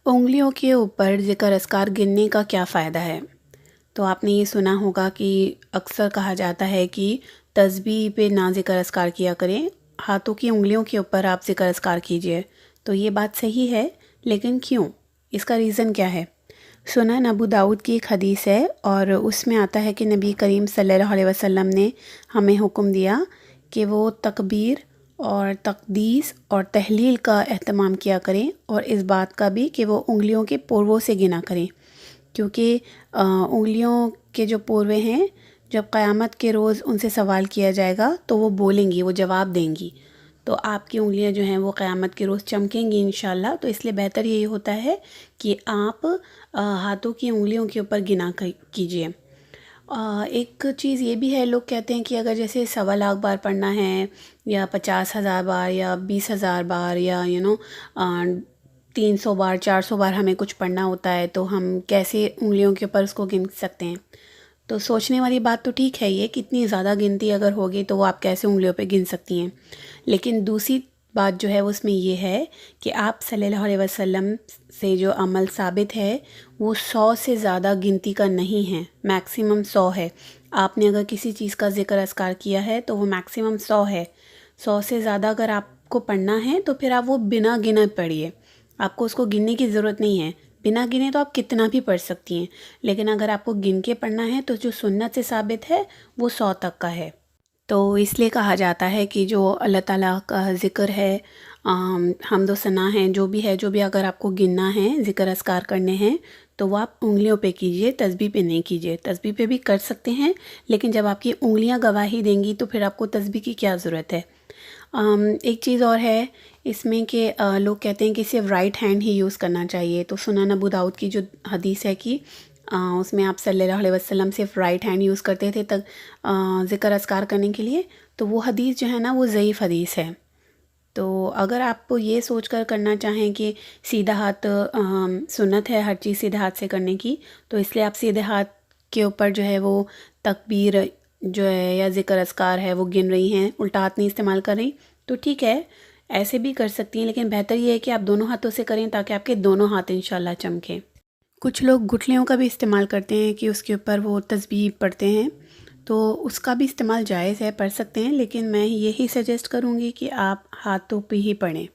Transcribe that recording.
انگلیوں کے اوپر ذکر اذکار گننے کا کیا فائدہ ہے؟ تو آپ نے یہ سنا ہوگا کہ اکثر کہا جاتا ہے کہ تسبیح پہ نہ ذکر اذکار کیا کریں، ہاتھوں کی انگلیوں کے اوپر آپ ذکر اذکار کیجئے۔ تو یہ بات صحیح ہے، لیکن کیوں؟ اس کا ریزن کیا ہے؟ سنن ابو داؤد کی ایک حدیث ہے اور اس میں آتا ہے کہ نبی کریم صلی اللہ علیہ وسلم نے ہمیں حکم دیا کہ وہ تکبیر اور تقدیس اور تحلیل کا اہتمام کیا کریں، اور اس بات کا بھی کہ وہ انگلیوں کے پورووں سے گنا کریں، کیونکہ انگلیوں کے جو پوروے ہیں جب قیامت کے روز ان سے سوال کیا جائے گا تو وہ بولیں گی، وہ جواب دیں گی، تو آپ کی انگلیاں جو ہیں وہ قیامت کے روز چمکیں گی انشاءاللہ۔ تو اس لیے بہتر یہی ہوتا ہے کہ آپ ہاتھوں کی انگلیوں کے اوپر گنا کیجئے۔ ایک چیز یہ بھی ہے، لوگ کہتے ہیں کہ اگر جیسے 1.25 بار پڑھنا ہے یا 50,000 بار یا 20,000 بار یا 300 بار 400 بار ہمیں کچھ پڑھنا ہوتا ہے تو ہم کیسے انگلیوں کے اوپر اس کو گن سکتے ہیں؟ تو سوچنے والی بات تو ٹھیک ہے یہ، کتنی زیادہ گنتی اگر ہوگی تو وہ آپ کیسے انگلیوں پہ گن سکتی ہیں، لیکن دوسری بات جو ہے اس میں یہ ہے کہ آپ صلی اللہ علیہ وسلم سے جو عمل ثابت ہے وہ 100 سے زیادہ گنتی کا نہیں ہے، میکسیمم 100 ہے۔ آپ نے اگر کسی چیز کا ذکر اذکار کیا ہے تو وہ میکسیمم 100 ہے، 100 سے زیادہ اگر آپ کو پڑھنا ہے تو پھر آپ وہ بنا گنے پڑھیے، آپ کو اس کو گننے کی ضرورت نہیں ہے۔ بنا گنے تو آپ کتنا بھی پڑھ سکتی ہیں، لیکن اگر آپ کو گن کے پڑھنا ہے تو جو سنت سے ثابت ہے وہ 100 تک کا ہے۔ تو اس لیے کہا جاتا ہے کہ جو اللہ تعالیٰ کا ذکر ہے، حمد و ثنا ہے، جو بھی اگر آپ کو گننا ہے، ذکر اذکار کرنے ہیں تو وہ آپ انگلیوں پہ کیجئے، تسبیح پہ نہیں کیجئے۔ تسبیح پہ بھی کر سکتے ہیں، لیکن جب آپ کی انگلیاں گواہی دیں گی تو پھر آپ کو تسبیح کی کیا ضرورت ہے؟ ایک چیز اور ہے اس میں کہ لوگ کہتے ہیں کہ صرف رائٹ ہینڈ ہی یوز کرنا چاہیے، تو سنن ابو داؤد کی جو حدیث ہے کہ اس میں آپ صلی اللہ علیہ وسلم صرف رائٹ ہینڈ یوز کرتے تھے تک ذکر اذکار کرنے کے لیے، تو وہ حدیث جو ہے نا وہ ضعیف حدیث ہے۔ تو اگر آپ یہ سوچ کر کرنا چاہیں کہ سیدھا ہاتھ سنت ہے ہر چیز سیدھے ہاتھ سے کرنے کی، تو اس لیے آپ سیدھے ہاتھ کے اوپر جو ہے وہ تکبیر جو ہے یا ذکر اذکار ہے وہ گن رہی ہیں، الٹا ہاتھ نہیں استعمال کر رہی، تو ٹھیک ہے، ایسے بھی کر سکتی ہیں، لیکن بہتر یہ ہے کہ آپ دونوں ہاتھوں سے کریں تاکہ آپ کے دونوں ہاتھ انشاءاللہ چمکیں۔ کچھ لوگ گٹھلیوں کا بھی استعمال کرتے ہیں کہ اس کے اوپر وہ تسبیح پڑھتے ہیں، تو اس کا بھی استعمال جائز ہے، پڑھ سکتے ہیں، لیکن میں یہی سجیسٹ کروں گی کہ آپ ہاتھوں پہ ہی پڑھیں۔